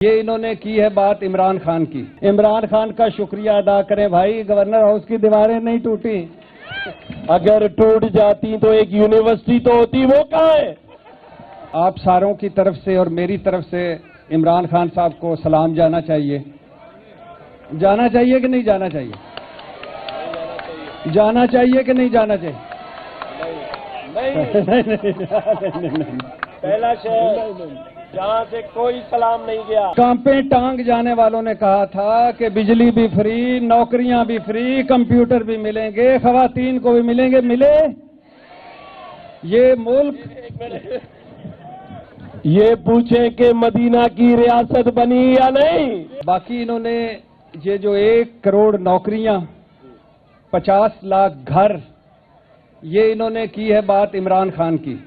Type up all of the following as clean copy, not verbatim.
یہ انہوں نے کی ہے بات عمران خان کی. عمران خان کا شکریہ ادا کریں بھائی، گورنر ہاؤس کی دیواریں نہیں ٹوٹی. اگر ٹوٹ جاتی تو ایک یونیورسٹی تو ہوتی، وہ کہاں ہے؟ آپ ساروں کی طرف سے اور میری طرف سے عمران خان صاحب کو سلام جانا چاہیے. جانا چاہیے کہ نہیں جانا چاہیے؟ جانا چاہیے کہ نہیں جانا چاہیے؟ پہلا شہر جہاں سے کوئی سلام نہیں گیا. کانپیں ٹانگ جانے والوں نے کہا تھا کہ بجلی بھی فری، نوکریاں بھی فری، کمپیوٹر بھی ملیں گے، خواتین کو بھی ملیں گے. ملے؟ یہ ملک یہ پوچھیں کہ مدینہ کی ریاست بنی یا نہیں. باقی انہوں نے یہ جو 1 کروڑ نوکریاں، 50 لاکھ گھر، یہ انہوں نے کی ہے بات عمران خان کی.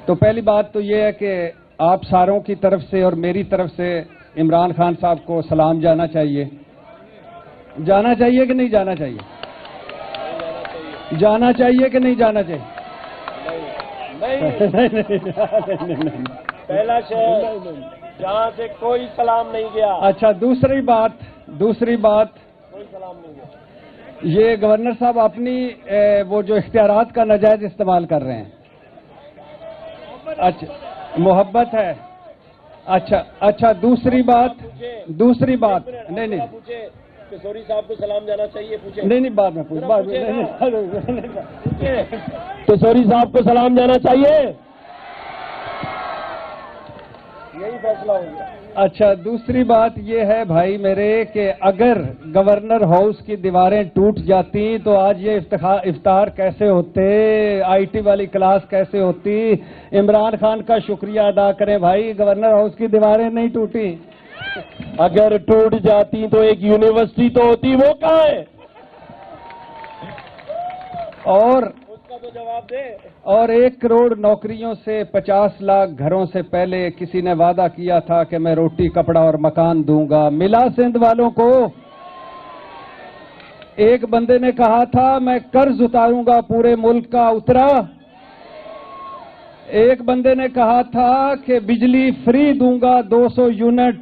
تو پہلی بات تو یہ ہے کہ آپ ساروں کی طرف سے اور میری طرف سے عمران خان صاحب کو سلام جانا چاہیے. جانا چاہیے کہ نہیں جانا چاہیے؟ جانا چاہیے کہ نہیں جانا چاہیے؟ پہلا شہر جہاں سے کوئی سلام نہیں گیا. اچھا، دوسری بات کوئی سلام نہیں گیا. یہ گورنر صاحب اپنی وہ جو اختیارات کا ناجائز استعمال کر رہے ہیں. اچھا، محبت ہے. اچھا دوسری بات نہیں کسوری صاحب کو سلام جانا چاہیے، پوچھیں. نہیں بعد میں پوچھ کسوری صاحب کو سلام جانا چاہیے، یہی فیصلہ ہو گیا. اچھا، دوسری بات یہ ہے بھائی میرے کہ اگر گورنر ہاؤس کی دیواریں ٹوٹ جاتی تو آج یہ افطار کیسے ہوتے، آئی ٹی والی کلاس کیسے ہوتی. عمران خان کا شکریہ ادا کریں بھائی، گورنر ہاؤس کی دیواریں نہیں ٹوٹی. اگر ٹوٹ جاتی تو ایک یونیورسٹی تو ہوتی، وہ کہاں ہے؟ اور اس کا تو جواب دے. اور 1 کروڑ نوکریوں سے 50 لاکھ گھروں سے پہلے کسی نے وعدہ کیا تھا کہ میں روٹی کپڑا اور مکان دوں گا. ملا سندھ والوں کو؟ ایک بندے نے کہا تھا میں قرض اتاروں گا پورے ملک کا، اترا؟ ایک بندے نے کہا تھا کہ بجلی فری دوں گا 200 یونٹ.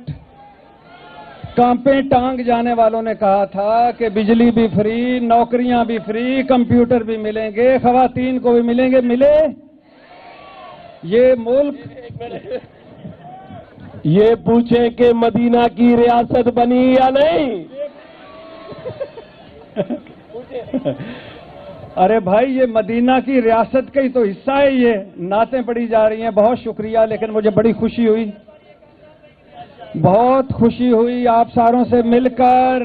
کانپیں ٹانگ جانے والوں نے کہا تھا کہ بجلی بھی فری، نوکریاں بھی فری، کمپیوٹر بھی ملیں گے، خواتین کو بھی ملیں گے. ملے؟ یہ ملک یہ پوچھیں کہ مدینہ کی ریاست بنی یا نہیں. ارے بھائی یہ مدینہ کی ریاست کا ہی تو حصہ ہے. یہ نعتیں پڑھی جا رہی ہیں، بہت شکریہ. لیکن مجھے بڑی خوشی ہوئی، بہت خوشی ہوئی آپ ساروں سے مل کر.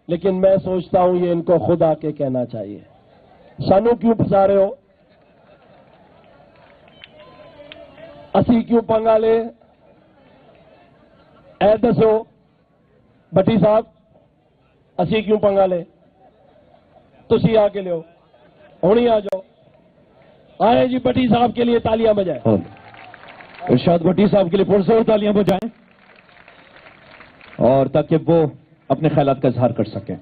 لیکن میں سوچتا ہوں یہ ان کو خود آ کے کہنا چاہیے. سانو کیوں پھنسا رہے ہو؟ اسی کیوں پنگا لے؟ اے دسو بٹی صاحب، اسی کیوں پنگا لے؟ تسی آ کے لیو، ہونی آ جاؤ. آئے جی بٹی صاحب کے لیے تالیاں بجائیں. ارشاد بھٹی صاحب کے لیے پرزور تالیاں بجائیں، اور تاکہ وہ اپنے خیالات کا اظہار کر سکیں.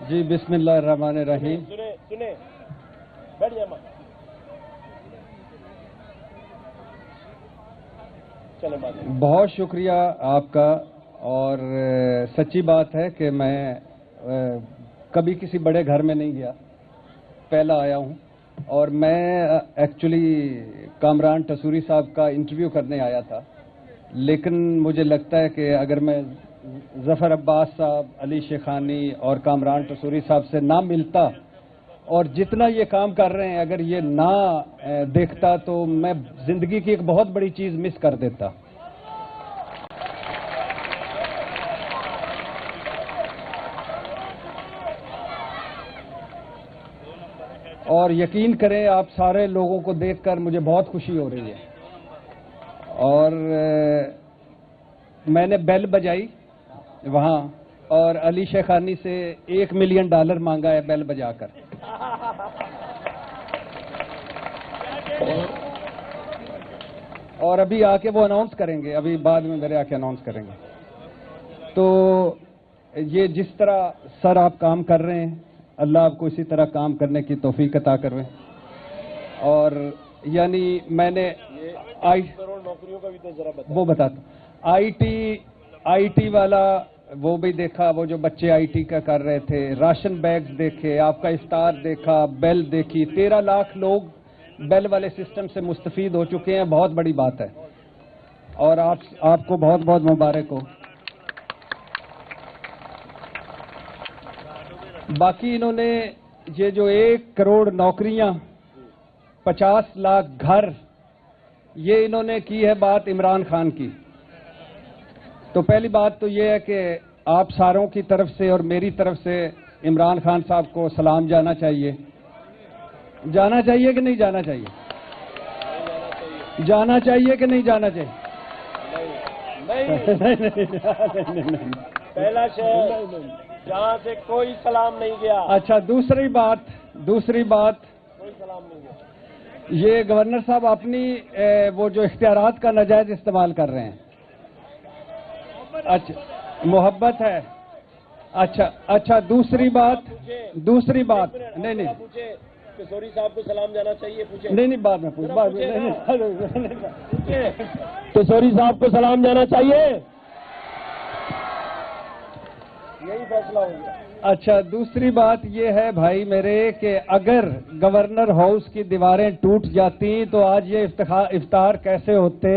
جی بسم اللہ الرحمن الرحیم. سنیں بیٹھ جائیں. بہت شکریہ آپ کا. اور سچی بات ہے کہ میں کبھی کسی بڑے گھر میں نہیں گیا، پہلا آیا ہوں. اور میں ایکچولی کامران ٹسوری صاحب کا انٹرویو کرنے آیا تھا، لیکن مجھے لگتا ہے کہ اگر میں ظفر عباس صاحب، علی شیخانی اور کامران ٹسوری صاحب سے نہ ملتا اور جتنا یہ کام کر رہے ہیں اگر یہ نہ دیکھتا تو میں زندگی کی ایک بہت بڑی چیز مس کر دیتا. اور یقین کریں آپ سارے لوگوں کو دیکھ کر مجھے بہت خوشی ہو رہی ہے. اور میں نے بیل بجائی وہاں اور علی شیخانی سے $1 ملین مانگا ہے بیل بجا کر. اور ابھی آ کے وہ اناؤنس کریں گے، ابھی بعد میں میرے آ کے اناؤنس کریں گے. تو یہ جس طرح سر آپ کام کر رہے ہیں اللہ آپ کو اسی طرح کام کرنے کی توفیق عطا کروے. اور یعنی میں نے نوکریوں کا بھی تو ذرا وہ بتاتا ہوں, آئی ٹی والا وہ بھی دیکھا, وہ جو بچے آئی ٹی کا کر رہے تھے, راشن بیگز دیکھے, آپ کا افطار دیکھا, بیل دیکھی. 13 لاکھ لوگ بیل والے سسٹم سے مستفید ہو چکے ہیں, بہت بڑی بات ہے. اور آپ کو بہت بہت مبارک ہو. باقی انہوں نے یہ جو 1 کروڑ نوکریاں, 50 لاکھ گھر, یہ انہوں نے کی ہے بات عمران خان کی. تو پہلی بات تو یہ ہے کہ آپ ساروں کی طرف سے اور میری طرف سے عمران خان صاحب کو سلام جانا چاہیے. جانا چاہیے کہ نہیں جانا چاہیے؟ جانا چاہیے کہ نہیں جانا چاہیے؟ پہلا شہر جہاں سے کوئی سلام نہیں گیا. اچھا, دوسری بات کوئی سلام نہیں گیا. یہ گورنر صاحب اپنی وہ جو اختیارات کا ناجائز استعمال کر رہے ہیں. اچھا, محبت ہے. اچھا, دوسری بات نہیں کشوری صاحب کو سلام جانا چاہیے, پوچھے. نہیں بعد میں پوچھ. کشوری صاحب کو سلام جانا چاہیے, یہی فیصلہ ہوگا. اچھا, دوسری بات یہ ہے بھائی میرے کہ اگر گورنر ہاؤس کی دیواریں ٹوٹ جاتی تو آج یہ افطار کیسے ہوتے,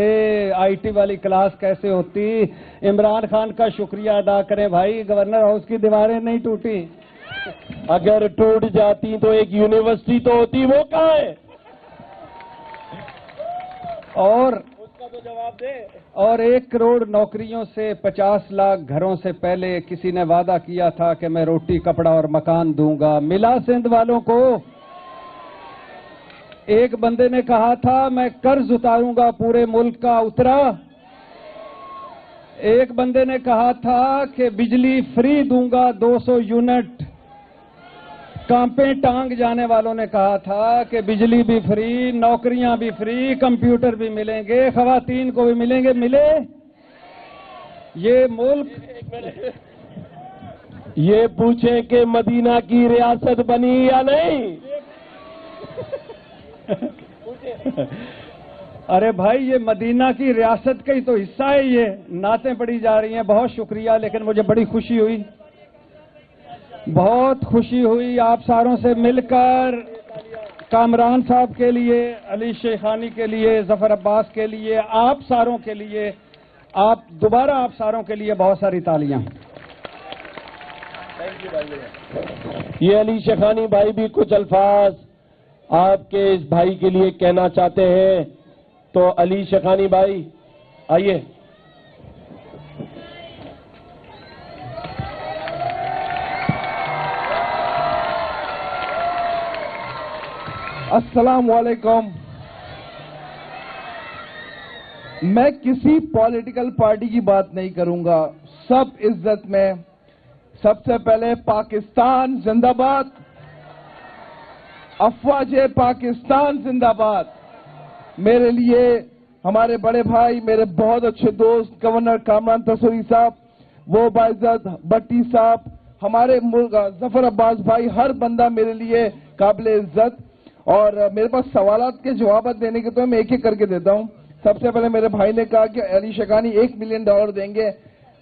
آئی ٹی والی کلاس کیسے ہوتی. عمران خان کا شکریہ ادا کریں بھائی, گورنر ہاؤس کی دیواریں نہیں ٹوٹی. اگر ٹوٹ جاتی تو ایک یونیورسٹی تو ہوتی, وہ کہاں ہے؟ اور اس کا تو جواب دے. اور 1 کروڑ نوکریوں سے 50 لاکھ گھروں سے پہلے کسی نے وعدہ کیا تھا کہ میں روٹی کپڑا اور مکان دوں گا. ملا سندھ والوں کو؟ ایک بندے نے کہا تھا میں قرض اتاروں گا پورے ملک کا, اترا؟ ایک بندے نے کہا تھا کہ بجلی فری دوں گا 200 یونٹ. کانپیں ٹانگ جانے والوں نے کہا تھا کہ بجلی بھی فری, نوکریاں بھی فری, کمپیوٹر بھی ملیں گے, خواتین کو بھی ملیں گے. ملے؟ یہ ملک یہ پوچھیں کہ مدینہ کی ریاست بنی یا نہیں. ارے بھائی یہ مدینہ کی ریاست کا ہی تو حصہ ہے. یہ نعتیں پڑھی جا رہی ہیں, بہت شکریہ. لیکن مجھے بڑی خوشی ہوئی, بہت خوشی ہوئی آپ ساروں سے مل کر. کامران صاحب کے لیے, علی شیخانی کے لیے, ظفر عباس کے لیے, آپ ساروں کے لیے, آپ ساروں کے لیے بہت ساری تالیاں. یہ علی شیخانی بھائی بھی کچھ الفاظ آپ کے اس بھائی کے لیے کہنا چاہتے ہیں. تو علی شیخانی بھائی آئیے. السلام علیکم. میں کسی پولیٹیکل پارٹی کی بات نہیں کروں گا, سب عزت میں. سب سے پہلے پاکستان زندہ باد, افواج پاکستان زندہ باد. میرے لیے ہمارے بڑے بھائی, میرے بہت اچھے دوست گورنر کامران تسوری صاحب, وہ باعزت بٹی صاحب, ہمارے ملک ظفر عباس بھائی, ہر بندہ میرے لیے قابل عزت. اور میرے پاس سوالات کے جوابات دینے کے تو میں ایک ایک کر کے دیتا ہوں. سب سے پہلے میرے بھائی نے کہا کہ علی شیخانی $1 ملین دیں گے.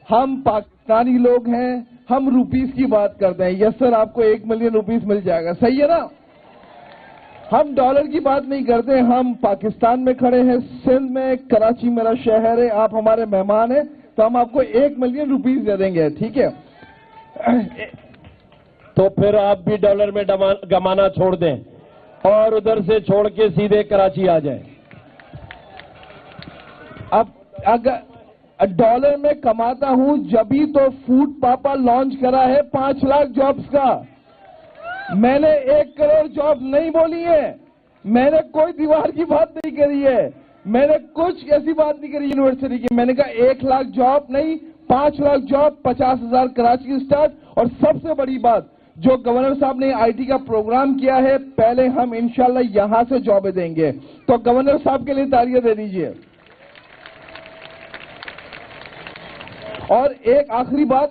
ہم پاکستانی لوگ ہیں, ہم روپیز کی بات کرتے ہیں. یس سر, آپ کو 1 ملین روپیز مل جائے گا, صحیح ہے نا. ہم ڈالر کی بات نہیں کرتے, ہم پاکستان میں کھڑے ہیں, سندھ میں, کراچی میرا شہر ہے, آپ ہمارے مہمان ہیں, تو ہم آپ کو 1 ملین روپیز دے دیں گے, ٹھیک ہے. تو پھر آپ بھی ڈالر میں گمانا چھوڑ دیں اور ادھر سے چھوڑ کے سیدھے کراچی آ جائیں. اب اگر ڈالر میں کماتا ہوں جبھی تو فوڈ پاپا لانچ کرا ہے 5 لاکھ جابز کا. میں نے 1 کروڑ جاب نہیں بولی ہے, میں نے کوئی دیوار کی بات نہیں کری ہے, میں نے کچھ ایسی بات نہیں کری یونیورسٹی کی. میں نے کہا 1 لاکھ جاب نہیں, 5 لاکھ جاب, 50,000 کراچی اسٹارٹ. اور سب سے بڑی بات جو گورنر صاحب نے آئی ٹی کا پروگرام کیا ہے, پہلے ہم انشاءاللہ یہاں سے جابیں دیں گے. تو گورنر صاحب کے لیے تالیاں دے دیجئے. اور ایک آخری بات,